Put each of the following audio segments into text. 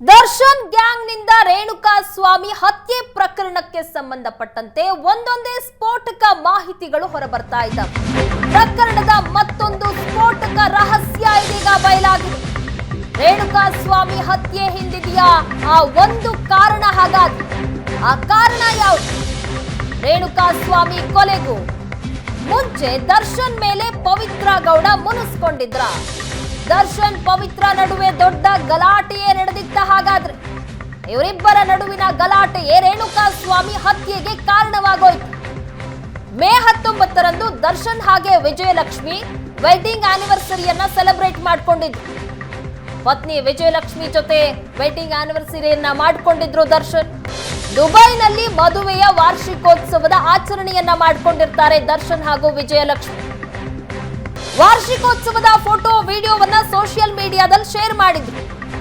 Darshan gang ನಿಂದ ರೇಣುಕಾ ಸ್ವಾಮಿ ಹತ್ಯೆ ಪ್ರಕರಣಕ್ಕೆ ಸಂಬಂಧಪಟ್ಟಂತೆ ಒಂದೊಂದೇ ಸ್ಫೋಟಕ ಮಾಹಿತಿಗಳು ಹೊರಬರ್ತಾ ಇದ್ದಾವೆ. ಪ್ರಕರಣದ ಮತ್ತೊಂದು ಸ್ಫೋಟಕ ರಹಸ್ಯ ಇದೀಗ ಬಯಲಾಗಿದೆ. ರೇಣುಕಾ ಸ್ವಾಮಿ ಹತ್ಯೆ ಹಿಂದಿದೆಯಾ ಆ ಒಂದು ಕಾರಣ? ಹಾಗಾದ್ರೆ ಆ ಕಾರಣ ಯಾವುದು? ರೇಣುಕಾ ಸ್ವಾಮಿ ಕೊಲೆಗೂ ಮುಂಚೆ ದರ್ಶನ್ ಮೇಲೆ ಪವಿತ್ರ ಗೌಡ ಮುನಿಸ್ಕೊಂಡಿದ್ರ? ದರ್ಶನ್ ಪವಿತ್ರ ನಡುವೆ ದೊಡ್ಡ ಗಲಾಟೆಯೇ ನಡೆದಿತ್ತ? ಹಾಗಾದ್ರೆ ಇವರಿಬ್ಬರ ನಡುವಿನ ಗಲಾಟೆಯೇ ರೇಣುಕಾ ಸ್ವಾಮಿ ಹತ್ಯೆಗೆ ಕಾರಣವಾಗೋಯ್ತು. ಮೇ 19ರಂದು ದರ್ಶನ್ ಹಾಗೆ ವಿಜಯಲಕ್ಷ್ಮಿ ವೆಡ್ಡಿಂಗ್ ಆನಿವರ್ಸರಿಯನ್ನ ಸೆಲೆಬ್ರೇಟ್ ಮಾಡ್ಕೊಂಡಿದ್ರು. ಪತ್ನಿ ವಿಜಯಲಕ್ಷ್ಮಿ ಜೊತೆ ವೆಡ್ಡಿಂಗ್ ಆನಿವರ್ಸರಿಯನ್ನ ಮಾಡ್ಕೊಂಡಿದ್ರು ದರ್ಶನ್. ದುಬೈನಲ್ಲಿ ಮದುವೆಯ ವಾರ್ಷಿಕೋತ್ಸವದ ಆಚರಣೆಯನ್ನ ಮಾಡ್ಕೊಂಡಿರ್ತಾರೆ ದರ್ಶನ್ ಹಾಗೂ ವಿಜಯಲಕ್ಷ್ಮಿ. ವಾರ್ಷಿಕೋತ್ಸವದ ಫೋಟೋ ವಿಡಿಯೋವನ್ನ ಸೋಷಿಯಲ್ ಮೀಡಿಯಾದಲ್ಲಿ ಶೇರ್ ಮಾಡಿದ್ರು.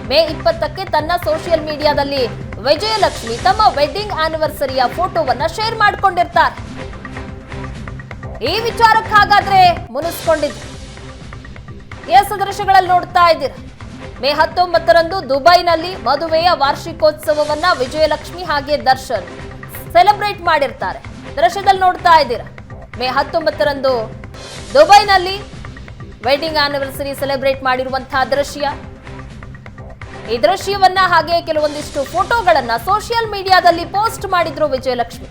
ಮೇ 20ಕ್ಕೆ ತನ್ನ ಸೋಷಿಯಲ್ ಮೀಡಿಯಾದಲ್ಲಿ ವಿಜಯಲಕ್ಷ್ಮಿ ತಮ್ಮ ವೆಡ್ಡಿಂಗ್ ಆನಿವರ್ಸರಿಯ ಫೋಟೋವನ್ನ ಶೇರ್ ಮಾಡ್ಕೊಂಡಿರ್ತಾರೆ. ಈ ವಿಚಾರಕ್ಕೆ ಹಾಗಾದ್ರೆ ಮುನಿಸ್ಕೊಂಡಿದ್ರು. ಎಸ್ ದೃಶ್ಯಗಳಲ್ಲಿ ನೋಡ್ತಾ ಇದ್ದೀರಾ. ಮೇ 19ರಂದು ದುಬೈನಲ್ಲಿ ಮದುವೆಯ ವಾರ್ಷಿಕೋತ್ಸವವನ್ನ ವಿಜಯಲಕ್ಷ್ಮಿ ಹಾಗೆ ದರ್ಶನ್ ಸೆಲೆಬ್ರೇಟ್ ಮಾಡಿರ್ತಾರೆ. ದೃಶ್ಯದಲ್ಲಿ ನೋಡ್ತಾ ಇದ್ದೀರಾ. ಮೇ 19ರಂದು ದುಬೈನಲ್ಲಿ ವೆಡ್ಡಿಂಗ್ ಆನಿವರ್ಸರಿ ಸೆಲೆಬ್ರೇಟ್ ಮಾಡಿರುವಂತಹ ದೃಶ್ಯ. ಈ ದೃಶ್ಯವನ್ನ ಹಾಗೆ ಕೆಲವೊಂದಿಷ್ಟು ಫೋಟೋಗಳನ್ನ ಸೋಷಿಯಲ್ ಮೀಡಿಯಾದಲ್ಲಿ ಪೋಸ್ಟ್ ಮಾಡಿದ್ರು ವಿಜಯಲಕ್ಷ್ಮಿ.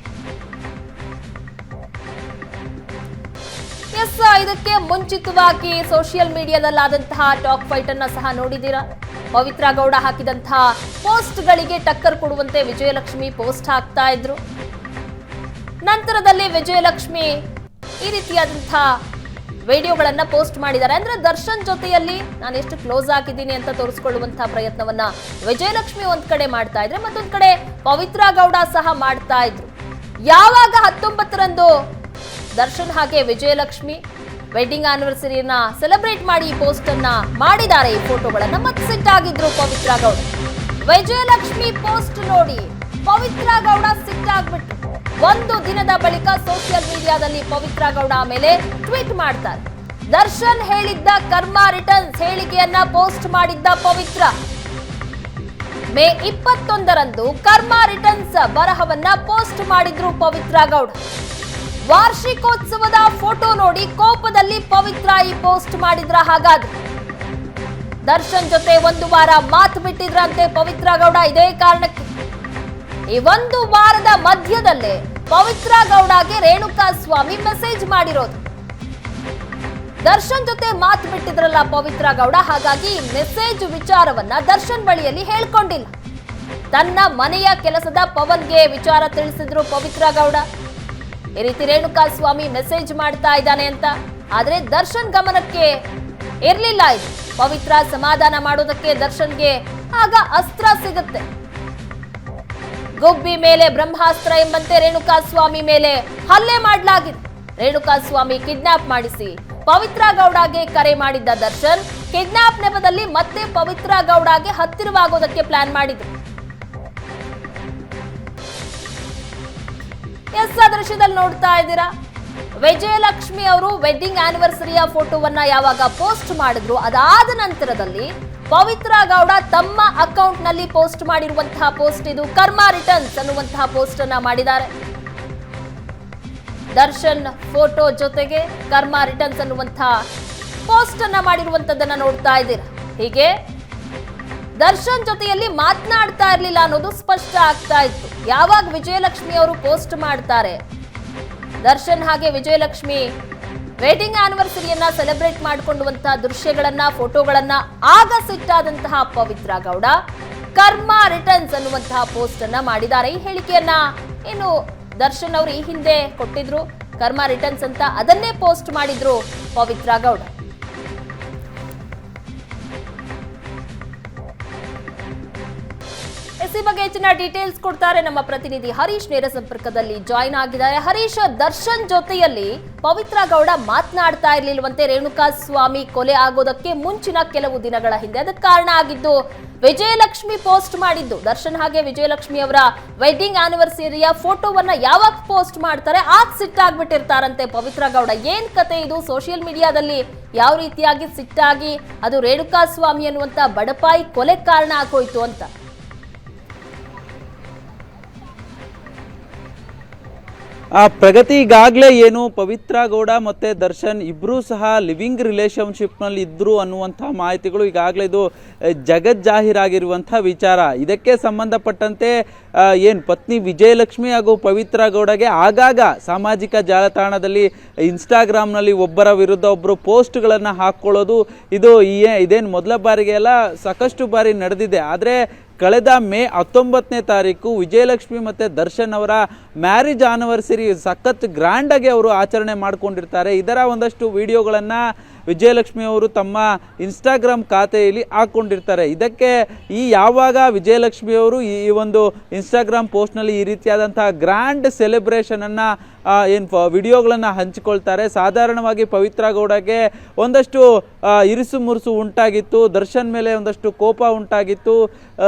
ಎಸ್, ಇದಕ್ಕೆ ಮುಂಚಿತವಾಗಿ ಸೋಷಿಯಲ್ ಮೀಡಿಯಾದಲ್ಲಾದಂತಹ ಟಾಕ್ ಫೈಟ್ ಅನ್ನ ಸಹ ನೋಡಿದ್ದೀರಾ. ಪವಿತ್ರ ಗೌಡ ಹಾಕಿದಂತಹ ಪೋಸ್ಟ್ ಗಳಿಗೆ ಟಕ್ಕರ್ ಕೊಡುವಂತೆ ವಿಜಯಲಕ್ಷ್ಮಿ ಪೋಸ್ಟ್ ಹಾಕ್ತಾ ಇದ್ರು. ನಂತರದಲ್ಲಿ ವಿಜಯಲಕ್ಷ್ಮಿ ಈ ರೀತಿಯಾದಂತಹ ವಿಡಿಯೋಗಳನ್ನ ಪೋಸ್ಟ್ ಮಾಡಿದ್ದಾರೆ. ಅಂದ್ರೆ ದರ್ಶನ್ ಜೊತೆಯಲ್ಲಿ ನಾನು ಎಷ್ಟು ಕ್ಲೋಸ್ ಆಗಿದ್ದೀನಿ ಅಂತ ತೋರಿಸ್ಕೊಳ್ಳುವಂತಹ ಪ್ರಯತ್ನವನ್ನ ವಿಜಯಲಕ್ಷ್ಮಿ ಒಂದ್ ಕಡೆ ಮಾಡ್ತಾ ಇದ್ರೆ, ಮತ್ತೊಂದ್ ಕಡೆ ಪವಿತ್ರ ಗೌಡ ಸಹ ಮಾಡ್ತಾ ಇದ್ರು. ಯಾವಾಗ 19ರಂದು ದರ್ಶನ್ ಹಾಗೆ ವಿಜಯಲಕ್ಷ್ಮಿ ವೆಡ್ಡಿಂಗ್ ಆನಿವರ್ಸರಿಯನ್ನ ಸೆಲೆಬ್ರೇಟ್ ಮಾಡಿ ಈ ಪೋಸ್ಟ್ ಅನ್ನ ಮಾಡಿದ್ದಾರೆ, ಈ ಫೋಟೋಗಳನ್ನ ಮತ್ತೆ ಸಿಟ್ಟಾಗಿದ್ರು ಪವಿತ್ರ ಗೌಡ. ವಿಜಯಲಕ್ಷ್ಮಿ ಪೋಸ್ಟ್ ನೋಡಿ ಪವಿತ್ರ ಗೌಡ ಸಿಟ್ಟಾಗ್ಬಿಟ್ರು. ಒಂದು ದಿನದ ಬಳಿಕ ಸೋಷಿಯಲ್ ಮೀಡಿಯಾದಲ್ಲಿ ಪವಿತ್ರ ಗೌಡ ಮೇಲೆ ಟ್ವೀಟ್ ಮಾಡ್ತಾರೆ. ದರ್ಶನ್ ಹೇಳಿದ್ದ ಕರ್ಮ ರಿಟರ್ನ್ಸ್ ಹೇಳಿಕೆಯನ್ನ ಪೋಸ್ಟ್ ಮಾಡಿದ್ದ ಪವಿತ್ರ. ಮೇ 21ರಂದು ಕರ್ಮ ರಿಟರ್ನ್ಸ್ ಬರಹವನ್ನ ಪೋಸ್ಟ್ ಮಾಡಿದ್ರು ಪವಿತ್ರ ಗೌಡ. ವಾರ್ಷಿಕೋತ್ಸವದ ಫೋಟೋ ನೋಡಿ ಕೋಪದಲ್ಲಿ ಪವಿತ್ರ ಈ ಪೋಸ್ಟ್ ಮಾಡಿದ್ರ? ಹಾಗಾದ್ರೆ ದರ್ಶನ್ ಜೊತೆ ಒಂದು ವಾರ ಮಾತು ಬಿಟ್ಟಿದ್ರಂತೆ ಪವಿತ್ರ ಗೌಡ. ಇದೇ ಕಾರಣಕ್ಕೆ ಈ ಒಂದು ವಾರದ ಮಧ್ಯದಲ್ಲೇ ಪವಿತ್ರ ಗೌಡಗೆ ರೇಣುಕಾ ಸ್ವಾಮಿ ಮೆಸೇಜ್ ಮಾಡಿರೋದು. ದರ್ಶನ್ ಜೊತೆ ಮಾತು ಬಿಟ್ಟಿದ್ರಲ್ಲ ಪವಿತ್ರ ಗೌಡ, ಹಾಗಾಗಿ ಈ ಮೆಸೇಜ್ ವಿಚಾರವನ್ನ ದರ್ಶನ್ ಬಳಿಯಲ್ಲಿ ಹೇಳ್ಕೊಂಡಿಲ್ಲ. ತನ್ನ ಮನೆಯ ಕೆಲಸದ ಪವನ್ಗೆ ವಿಚಾರ ತಿಳಿಸಿದ್ರು ಪವಿತ್ರ ಗೌಡ. ಈ ರೀತಿ ರೇಣುಕಾ ಸ್ವಾಮಿ ಮೆಸೇಜ್ ಮಾಡ್ತಾ ಇದ್ದಾನೆ ಅಂತ. ಆದ್ರೆ ದರ್ಶನ್ ಗಮನಕ್ಕೆ ಇರ್ಲಿಲ್ಲ ಇದು. ಪವಿತ್ರ ಸಮಾಧಾನ ಮಾಡೋದಕ್ಕೆ ದರ್ಶನ್ಗೆ ಆಗ ಅಸ್ತ್ರ ಸಿಗುತ್ತೆ. ಗುಬ್ಬಿ ಮೇಲೆ ಬ್ರಹ್ಮಾಸ್ತ್ರ ಎಂಬಂತೆ ರೇಣುಕಾ ಸ್ವಾಮಿ ಮೇಲೆ ಹಲ್ಲೆ ಮಾಡಲಾಗಿದೆ. ರೇಣುಕಾ ಸ್ವಾಮಿ ಕಿಡ್ನಾಪ್ ಮಾಡಿಸಿ ಪವಿತ್ರ ಗೌಡಗೆ ಕರೆ ಮಾಡಿದ್ದ ದರ್ಶನ್ ಕಿಡ್ನಾಪ್ ನೆಪದಲ್ಲಿ ಮತ್ತೆ ಪವಿತ್ರ ಗೌಡಗೆ ಹತ್ತಿರವಾಗೋದಕ್ಕೆ ಪ್ಲಾನ್ ಮಾಡಿದ್ರು. ಎಸ್, ದೃಶ್ಯದಲ್ಲಿ ನೋಡ್ತಾ ಇದ್ದೀರಾ. ವಿಜಯಲಕ್ಷ್ಮಿ ಅವರು ವೆಡ್ಡಿಂಗ್ ಆನಿವರ್ಸರಿಯ ಫೋಟೋವನ್ನ ಯಾವಾಗ ಪೋಸ್ಟ್ ಮಾಡಿದ್ರು, ಅದಾದ ನಂತರದಲ್ಲಿ ಪವಿತ್ರ ಗೌಡ ತಮ್ಮ ಅಕೌಂಟ್ ನಲ್ಲಿ ಪೋಸ್ಟ್ ಮಾಡಿರುವಂತಹ ಪೋಸ್ಟ್ ಇದು. ಕರ್ಮ ರಿಟರ್ನ್ಸ್ ಅನ್ನುವಂತಹ ಪೋಸ್ಟ್ ಅನ್ನ ಮಾಡಿದ್ದಾರೆ. ದರ್ಶನ್ ಫೋಟೋ ಜೊತೆಗೆ ಕರ್ಮ ರಿಟರ್ನ್ಸ್ ಅನ್ನುವಂತಹ ಪೋಸ್ಟ್ ಅನ್ನ ಮಾಡಿರುವಂತದ್ದನ್ನ ನೋಡ್ತಾ ಇದ್ದೀರಾ. ಹೀಗೆ ದರ್ಶನ್ ಜೊತೆಯಲ್ಲಿ ಮಾತನಾಡ್ತಾ ಇರ್ಲಿಲ್ಲ ಅನ್ನೋದು ಸ್ಪಷ್ಟ ಆಗ್ತಾ ಇತ್ತು. ಯಾವಾಗ ವಿಜಯಲಕ್ಷ್ಮಿ ಅವರು ಪೋಸ್ಟ್ ಮಾಡ್ತಾರೆ, ದರ್ಶನ್ ಹಾಗೆ ವಿಜಯಲಕ್ಷ್ಮಿ ವೆಡ್ಡಿಂಗ್ ಆನಿವರ್ಸರಿಯನ್ನ ಸೆಲೆಬ್ರೇಟ್ ಮಾಡಿಕೊಳ್ಳುವಂತಹ ದೃಶ್ಯಗಳನ್ನ ಫೋಟೋಗಳನ್ನ ಆಗ ಸಿಟ್ಟಾದಂತಹ ಪವಿತ್ರ ಗೌಡ ಕರ್ಮ ರಿಟರ್ನ್ಸ್ ಅನ್ನುವಂತಹ ಪೋಸ್ಟ್ ಅನ್ನ ಮಾಡಿದ್ದಾರೆ. ಈ ಹೇಳಿಕೆಯನ್ನ ಏನು ದರ್ಶನ್ ಅವರು ಈ ಹಿಂದೆ ಕೊಟ್ಟಿದ್ರು, ಕರ್ಮ ರಿಟರ್ನ್ಸ್ ಅಂತ, ಅದನ್ನೇ ಪೋಸ್ಟ್ ಮಾಡಿದ್ರು ಪವಿತ್ರ ಗೌಡ. ಈ ಬಗ್ಗೆ ಹೆಚ್ಚಿನ ಡೀಟೇಲ್ಸ್ ಕೊಡ್ತಾರೆ ನಮ್ಮ ಪ್ರತಿನಿಧಿ ಹರೀಶ್. ನೇರ ಸಂಪರ್ಕದಲ್ಲಿ ಜಾಯಿನ್ ಆಗಿದ್ದಾರೆ. ಹರೀಶ್, ದರ್ಶನ್ ಜೊತೆಯಲ್ಲಿ ಪವಿತ್ರ ಗೌಡ ಮಾತನಾಡ್ತಾ ಇರ್ಲಿಲ್ವಂತೆ ರೇಣುಕಾ ಸ್ವಾಮಿ ಕೊಲೆ ಆಗೋದಕ್ಕೆ ಮುಂಚಿನ ಕೆಲವು ದಿನಗಳ ಹಿಂದೆ. ಅದಕ್ಕೆ ಕಾರಣ ಆಗಿದ್ದು ವಿಜಯಲಕ್ಷ್ಮಿ ಪೋಸ್ಟ್ ಮಾಡಿದ್ದು. ದರ್ಶನ್ ಹಾಗೆ ವಿಜಯಲಕ್ಷ್ಮಿ ಅವರ ವೆಡ್ಡಿಂಗ್ ಆನಿವರ್ಸರಿಯ ಫೋಟೋವನ್ನ ಯಾವಾಗ ಪೋಸ್ಟ್ ಮಾಡ್ತಾರೆ ಆಗ ಸಿಟ್ಟಾಗ್ಬಿಟ್ಟಿರ್ತಾರಂತೆ ಪವಿತ್ರ ಗೌಡ. ಏನ್ ಕತೆ ಇದು? ಸೋಷಿಯಲ್ ಮೀಡಿಯಾದಲ್ಲಿ ಯಾವ ರೀತಿಯಾಗಿ ಸಿಟ್ಟಾಗಿ ಅದು ರೇಣುಕಾ ಸ್ವಾಮಿ ಅನ್ನುವಂತ ಬಡಪಾಯಿ ಕೊಲೆ ಕಾರಣ ಆಗೋಯ್ತು ಅಂತ? ಪ್ರಗತಿ ಈಗಾಗಲೇ ಏನು ಪವಿತ್ರ ಗೌಡ ಮತ್ತು ದರ್ಶನ್ ಇಬ್ಬರೂ ಸಹ ಲಿವಿಂಗ್ ರಿಲೇಷನ್ಶಿಪ್ನಲ್ಲಿ ಇದ್ದರು ಅನ್ನುವಂಥ ಮಾಹಿತಿಗಳು ಈಗಾಗಲೇ ಇದು ಜಗಜ್ಜಾಹೀರಾಗಿರುವಂಥ ವಿಚಾರ. ಇದಕ್ಕೆ ಸಂಬಂಧಪಟ್ಟಂತೆ ಏನು ಪತ್ನಿ ವಿಜಯಲಕ್ಷ್ಮಿ ಹಾಗೂ ಪವಿತ್ರ ಗೌಡಗೆ ಆಗಾಗ ಸಾಮಾಜಿಕ ಜಾಲತಾಣದಲ್ಲಿ ಇನ್ಸ್ಟಾಗ್ರಾಮ್ನಲ್ಲಿ ಒಬ್ಬರ ವಿರುದ್ಧ ಒಬ್ಬರು ಪೋಸ್ಟ್ಗಳನ್ನು ಹಾಕ್ಕೊಳ್ಳೋದು ಇದೇನು ಮೊದಲ ಬಾರಿಗೆ ಅಲ್ಲ, ಸಾಕಷ್ಟು ಬಾರಿ ನಡೆದಿದೆ. ಆದರೆ ಕಳೆದ ಮೇ 19ನೇ ತಾರೀಕು ವಿಜಯಲಕ್ಷ್ಮಿ ಮತ್ತು ದರ್ಶನ್ ಅವರ ಮ್ಯಾರೇಜ್ ಆನಿವರ್ಸರಿ ಸಖತ್ ಗ್ರ್ಯಾಂಡಾಗಿ ಅವರು ಆಚರಣೆ ಮಾಡಿಕೊಂಡಿರ್ತಾರೆ. ಇದರ ಒಂದಷ್ಟು ವಿಡಿಯೋಗಳನ್ನು ವಿಜಯಲಕ್ಷ್ಮಿ ಅವರು ತಮ್ಮ ಇನ್ಸ್ಟಾಗ್ರಾಮ್ ಖಾತೆಯಲ್ಲಿ ಹಾಕ್ಕೊಂಡಿರ್ತಾರೆ. ಇದಕ್ಕೆ ಯಾವಾಗ ವಿಜಯಲಕ್ಷ್ಮಿ ಅವರು ಈ ಒಂದು ಇನ್ಸ್ಟಾಗ್ರಾಮ್ ಪೋಸ್ಟ್ನಲ್ಲಿ ಈ ರೀತಿಯಾದಂಥ ಗ್ರ್ಯಾಂಡ್ ಸೆಲೆಬ್ರೇಷನನ್ನು ವಿಡಿಯೋಗಳನ್ನು ಹಂಚಿಕೊಳ್ತಾರೆ. ಸಾಧಾರಣವಾಗಿ ಪವಿತ್ರ ಗೌಡಗೆ ಒಂದಷ್ಟು ಇರಿಸು ಮುರುಸು ಉಂಟಾಗಿತ್ತು, ದರ್ಶನ್ ಮೇಲೆ ಒಂದಷ್ಟು ಕೋಪ ಉಂಟಾಗಿತ್ತು.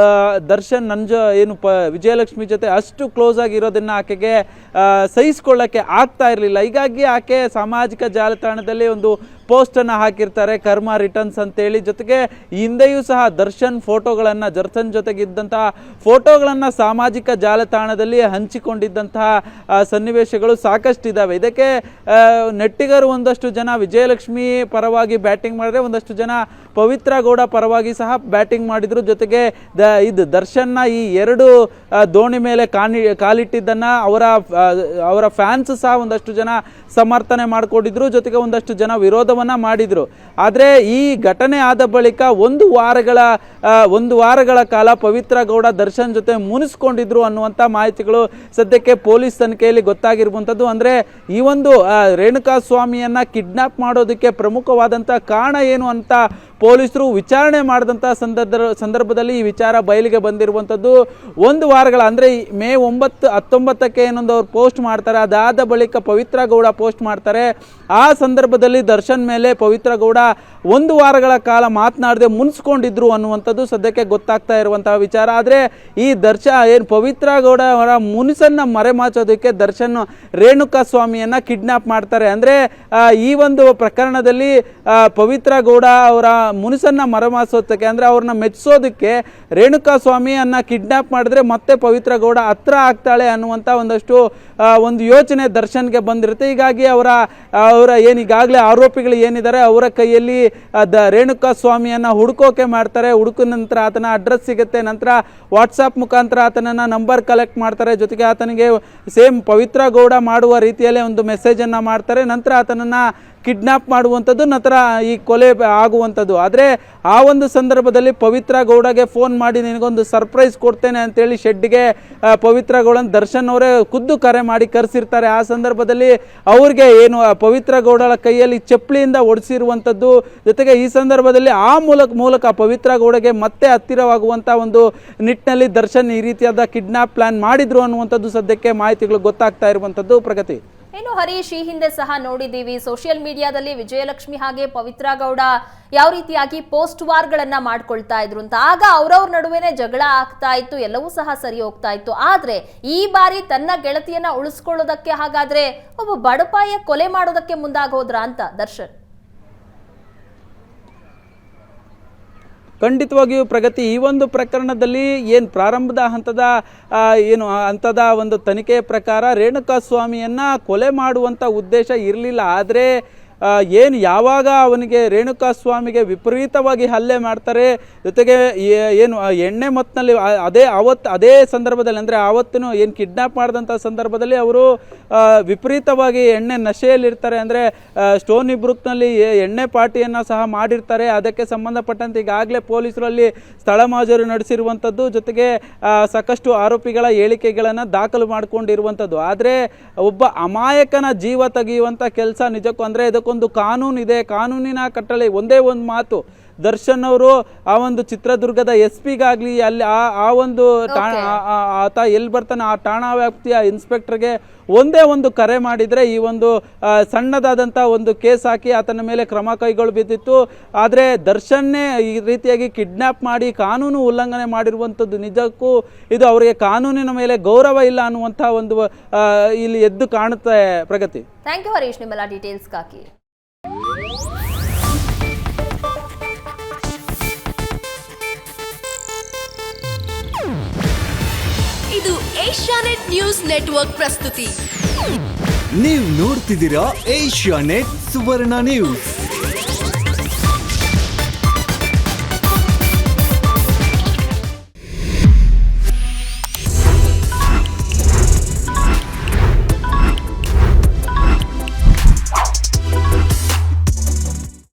ದರ್ಶನ್ ವಿಜಯಲಕ್ಷ್ಮಿ ಜೊತೆ ಅಷ್ಟು ಕ್ಲೋಸ್ ಆಗಿರೋದನ್ನು ಆಕೆಗೆ ಸಹಿಸ್ಕೊಳ್ಳೋಕ್ಕೆ ಆಗ್ತಾ ಇರಲಿಲ್ಲ. ಹೀಗಾಗಿ ಆಕೆ ಸಾಮಾಜಿಕ ಜಾಲತಾಣದಲ್ಲಿ ಒಂದು ಪೋಸ್ಟನ್ನು ಹಾಕಿರ್ತಾರೆ, ಕರ್ಮ ರಿಟರ್ನ್ಸ್ ಅಂತೇಳಿ. ಜೊತೆಗೆ ಹಿಂದೆಯೂ ಸಹ ದರ್ಶನ್ ಜೊತೆಗಿದ್ದಂತಹ ಫೋಟೋಗಳನ್ನು ಸಾಮಾಜಿಕ ಜಾಲತಾಣದಲ್ಲಿ ಹಂಚಿಕೊಂಡಿದ್ದಂತಹ ಸನ್ನಿವೇಶಗಳು ಸಾಕಷ್ಟಿದ್ದಾವೆ. ಇದಕ್ಕೆ ನೆಟ್ಟಿಗರು ಒಂದಷ್ಟು ಜನ ವಿಜಯಲಕ್ಷ್ಮಿ ಪರವಾಗಿ ಬ್ಯಾಟಿಂಗ್ ಮಾಡಿದ್ರೆ, ಒಂದಷ್ಟು ಜನ ಪವಿತ್ರ ಗೌಡ ಪರವಾಗಿ ಸಹ ಬ್ಯಾಟಿಂಗ್ ಮಾಡಿದರು. ಜೊತೆಗೆ ದರ್ಶನ್ನ ಈ ಎರಡು ದೋಣಿ ಮೇಲೆ ಕಾಲಿಟ್ಟಿದ್ದನ್ನು ಅವರ ಫ್ಯಾನ್ಸ್ ಸಹ ಒಂದಷ್ಟು ಜನ ಸಮರ್ಥನೆ ಮಾಡಿಕೊಂಡಿದ್ರು, ಜೊತೆಗೆ ಒಂದಷ್ಟು ಜನ ವಿರೋಧವನ್ನು ಮಾಡಿದರು. ಆದರೆ ಈ ಘಟನೆ ಆದ ಬಳಿಕ ಒಂದು ವಾರಗಳ ಕಾಲ ಪವಿತ್ರ ಗೌಡ ದರ್ಶನ್ ಜೊತೆ ಮುನಿಸ್ಕೊಂಡಿದ್ರು ಅನ್ನುವಂಥ ಮಾಹಿತಿಗಳು ಸದ್ಯಕ್ಕೆ ಪೊಲೀಸ್ ತನಿಖೆಯಲ್ಲಿ ಗೊತ್ತಾಗಿರುವಂಥದ್ದು. ಅಂದರೆ ಈ ಒಂದು ರೇಣುಕಾ ಸ್ವಾಮಿಯನ್ನು ಕಿಡ್ನಾಪ್ ಮಾಡೋದಕ್ಕೆ ಪ್ರಮುಖವಾದಂಥ ಕಾರಣ ಏನು ಅಂತ ಪೊಲೀಸರು ವಿಚಾರಣೆ ಮಾಡಿದಂಥ ಸಂದರ್ಭದಲ್ಲಿ ಈ ವಿಚಾರ ಬಯಲಿಗೆ ಬಂದಿರುವಂಥದ್ದು. ಒಂದು ವಾರಗಳ ಅಂದರೆ ಮೇ 19ಕ್ಕೆ ಏನೊಂದು ಅವ್ರು ಪೋಸ್ಟ್ ಮಾಡ್ತಾರೆ, ಅದಾದ ಬಳಿಕ ಪವಿತ್ರ ಗೌಡ ಪೋಸ್ಟ್ ಮಾಡ್ತಾರೆ. ಆ ಸಂದರ್ಭದಲ್ಲಿ ದರ್ಶನ್ ಮೇಲೆ ಪವಿತ್ರ ಗೌಡ ಒಂದು ವಾರಗಳ ಕಾಲ ಮಾತನಾಡದೆ ಮುನ್ಸ್ಕೊಂಡಿದ್ರು ಅನ್ನುವಂಥದ್ದು ಸದ್ಯಕ್ಕೆ ಗೊತ್ತಾಗ್ತಾ ಇರುವಂತಹ ವಿಚಾರ. ಆದರೆ ಈ ಪವಿತ್ರ ಗೌಡ ಅವರ ಮುನಿಸನ್ನು ಮರೆಮಾಚೋದಕ್ಕೆ ದರ್ಶನ್ ರೇಣುಕಾ ಸ್ವಾಮಿಯನ್ನು ಕಿಡ್ನಾಪ್ ಮಾಡ್ತಾರೆ. ಅಂದರೆ ಈ ಒಂದು ಪ್ರಕರಣದಲ್ಲಿ ಪವಿತ್ರ ಗೌಡ ಅವರ ಮುನಿಸನ್ನು ಮರೆಮಾಚೋದಕ್ಕೆ, ಅಂದರೆ ಅವ್ರನ್ನ ಮೆಚ್ಚಿಸೋದಕ್ಕೆ ರೇಣುಕಾ ಸ್ವಾಮಿಯನ್ನು ಕಿಡ್ನಾಪ್ ಮಾಡಿದ್ರೆ ಮತ್ತೆ ಪವಿತ್ರ ಗೌಡ ಹತ್ರ ಆಗ್ತಾಳೆ ಅನ್ನುವಂಥ ಒಂದು ಯೋಚನೆ ದರ್ಶನ್ಗೆ ಬಂದಿರುತ್ತೆ. ಹೀಗಾಗಿ ಅವರ ಈಗಾಗಲೇ ಆರೋಪಿಗಳು ಏನಿದ್ದಾರೆ ಅವರ ಕೈಯಲ್ಲಿ ರೇಣುಕಾ ಸ್ವಾಮಿಯನ್ನು ಹುಡುಕೋಕೆ ಮಾಡ್ತಾರೆ. ಹುಡುಕಿದ ನಂತರ ಆತನ ಅಡ್ರೆಸ್ ಸಿಗುತ್ತೆ. ನಂತರ ವಾಟ್ಸಾಪ್ ಮುಖಾಂತರ ಆತನನ್ನು ನಂಬರ್ ಕಲೆಕ್ಟ್ ಮಾಡ್ತಾರೆ. ಜೊತೆಗೆ ಆತನಿಗೆ ಸೇಮ್ ಪವಿತ್ರ ಗೌಡ ಮಾಡುವ ರೀತಿಯಲ್ಲೇ ಒಂದು ಮೆಸೇಜನ್ನು ಮಾಡ್ತಾರೆ. ನಂತರ ಆತನನ್ನು ಕಿಡ್ನಾಪ್ ಮಾಡುವಂಥದ್ದು, ನಂತರ ಈ ಕೊಲೆ ಆಗುವಂಥದ್ದು. ಆದರೆ ಆ ಒಂದು ಸಂದರ್ಭದಲ್ಲಿ ಪವಿತ್ರ ಗೌಡಗೆ ಫೋನ್ ಮಾಡಿ ನಿನಗೊಂದು ಸರ್ಪ್ರೈಸ್ ಕೊಡ್ತೇನೆ ಅಂತೇಳಿ ಶೆಡ್ಗೆ ಪವಿತ್ರ ಗೌಡನ ದರ್ಶನ್ ಅವರೇ ಖುದ್ದು ಕರೆ ಮಾಡಿ ಕರೆಸಿರ್ತಾರೆ. ಆ ಸಂದರ್ಭದಲ್ಲಿ ಅವ್ರಿಗೆ ಪವಿತ್ರ ಗೌಡಳ ಕೈಯಲ್ಲಿ ಚಪ್ಪಲಿಯಿಂದ ಒಡಿಸಿರುವಂಥದ್ದು. ಜೊತೆಗೆ ಈ ಸಂದರ್ಭದಲ್ಲಿ ಆ ಮೂಲಕ ಪವಿತ್ರ ಗೌಡಗೆ ಮತ್ತೆ ಹತ್ತಿರವಾಗುವಂಥ ಒಂದು ನಿಟ್ಟಿನಲ್ಲಿ ದರ್ಶನ್ ಈ ರೀತಿಯಾದ ಕಿಡ್ನಾಪ್ ಪ್ಲಾನ್ ಮಾಡಿದ್ರು ಅನ್ನುವಂಥದ್ದು ಸದ್ಯಕ್ಕೆ ಮಾಹಿತಿಗಳು ಗೊತ್ತಾಗ್ತಾ ಇರುವಂಥದ್ದು. ಪ್ರಗತಿ. ಇನ್ನು ಹರೀಶ್, ಈ ಹಿಂದೆ ಸಹ ನೋಡಿದ್ದೀವಿ ಸೋಷಿಯಲ್ ಮೀಡಿಯಾದಲ್ಲಿ ವಿಜಯಲಕ್ಷ್ಮಿ ಹಾಗೆ ಪವಿತ್ರ ಗೌಡ ಯಾವ ರೀತಿಯಾಗಿ ಪೋಸ್ಟ್ ವಾರ್ಗಳನ್ನ ಮಾಡ್ಕೊಳ್ತಾ ಇದ್ರು ಅಂತ. ಆಗ ಅವ್ರವ್ರ ನಡುವೆನೆ ಜಗಳ ಆಗ್ತಾ ಇತ್ತು, ಎಲ್ಲವೂ ಸಹ ಸರಿ ಹೋಗ್ತಾ ಇತ್ತು. ಆದ್ರೆ ಈ ಬಾರಿ ತನ್ನ ಗೆಳತಿಯನ್ನ ಉಳಿಸ್ಕೊಳ್ಳೋದಕ್ಕೆ ಹಾಗಾದ್ರೆ ಒಬ್ಬ ಬಡಪಾಯ ಕೊಲೆ ಮಾಡೋದಕ್ಕೆ ಮುಂದಾಗೋದ್ರ ಅಂತ ದರ್ಶನ್? ಖಂಡಿತವಾಗಿಯೂ ಪ್ರಗತಿ. ಈ ಒಂದು ಪ್ರಕರಣದಲ್ಲಿ ಪ್ರಾರಂಭದ ಹಂತದ ಒಂದು ತನಿಖೆಯ ಪ್ರಕಾರ ರೇಣುಕಾ ಸ್ವಾಮಿಯನ್ನು ಕೊಲೆ ಮಾಡುವಂಥ ಉದ್ದೇಶ ಇರಲಿಲ್ಲ. ಆದರೆ ಯಾವಾಗ ಅವನಿಗೆ ರೇಣುಕಾ ಸ್ವಾಮಿಗೆ ವಿಪರೀತವಾಗಿ ಹಲ್ಲೆ ಮಾಡ್ತಾರೆ, ಜೊತೆಗೆ ಎಣ್ಣೆ ಮತ್ತಿನಲ್ಲಿ ಅದೇ ಸಂದರ್ಭದಲ್ಲಿ, ಅಂದರೆ ಆವತ್ತಿನ ಕಿಡ್ನಾಪ್ ಮಾಡಿದಂಥ ಸಂದರ್ಭದಲ್ಲಿ ಅವರು ವಿಪರೀತವಾಗಿ ಎಣ್ಣೆ ನಶೆಯಲ್ಲಿರ್ತಾರೆ. ಅಂದರೆ ಸ್ಟೋನಿ ಬ್ರೂಕ್ನಲ್ಲಿ ಎಣ್ಣೆ ಪಾರ್ಟಿಯನ್ನು ಸಹ ಮಾಡಿರ್ತಾರೆ. ಅದಕ್ಕೆ ಸಂಬಂಧಪಟ್ಟಂತೆ ಈಗಾಗಲೇ ಪೊಲೀಸರಲ್ಲಿ ಸ್ಥಳ ಮಹಜರು ನಡೆಸಿರುವಂಥದ್ದು, ಜೊತೆಗೆ ಸಾಕಷ್ಟು ಆರೋಪಿಗಳ ಹೇಳಿಕೆಗಳನ್ನು ದಾಖಲು ಮಾಡಿಕೊಂಡಿರುವಂಥದ್ದು. ಆದರೆ ಒಬ್ಬ ಅಮಾಯಕನ ಜೀವ ತೆಗೆಯುವಂಥ ಕೆಲಸ ನಿಜಕ್ಕೂ, ಅಂದರೆ ಇದಕ್ಕೊಂದು ಕಾನೂನು ಇದೆ, ಕಾನೂನಿನ ಕಟ್ಟಳೆ ಒಂದೇ ಒಂದು ಮಾತು. ದರ್ಶನ್ ಅವರು ಆ ಒಂದು ಚಿತ್ರದುರ್ಗದ SP-ಗಾಗಲಿ ಅಲ್ಲಿ ಆ ಒಂದು ಆತ ಎಲ್ಲಿ ಬರ್ತಾನೆ ಆ ಠಾಣಾ ವ್ಯಾಪ್ತಿಯ ಇನ್ಸ್ಪೆಕ್ಟರ್ಗೆ ಒಂದೇ ಒಂದು ಕರೆ ಮಾಡಿದರೆ ಈ ಒಂದು ಸಣ್ಣದಾದಂಥ ಒಂದು ಕೇಸ್ ಹಾಕಿ ಆತನ ಮೇಲೆ ಕ್ರಮ ಕೈಗೊಳ್ಳಬೇಕಿತ್ತು. ಆದರೆ ದರ್ಶನ್ನೇ ಈ ರೀತಿಯಾಗಿ ಕಿಡ್ನಾಪ್ ಮಾಡಿ ಕಾನೂನು ಉಲ್ಲಂಘನೆ ಮಾಡಿರುವಂಥದ್ದು ನಿಜಕ್ಕೂ ಇದು ಅವರಿಗೆ ಕಾನೂನಿನ ಮೇಲೆ ಗೌರವ ಇಲ್ಲ ಅನ್ನುವಂಥ ಒಂದು ಇಲ್ಲಿ ಎದ್ದು ಕಾಣುತ್ತೆ. ಪ್ರಗತಿ. ಥ್ಯಾಂಕ್ ಯು ಹರೀಶ್, ನಿಮ್ಮೆಲ್ಲ ಡೀಟೇಲ್ಸ್ಗಾಗಿ. ಇದು ಏಷ್ಯಾನೆಟ್ ನ್ಯೂಸ್ ನೆಟ್ವರ್ಕ್ ಪ್ರಸ್ತುತಿ. ನೀವು ನೋಡ್ತಿದ್ದೀರಾ ಏಷ್ಯಾನೆಟ್ ಸುವರ್ಣ ನ್ಯೂಸ್.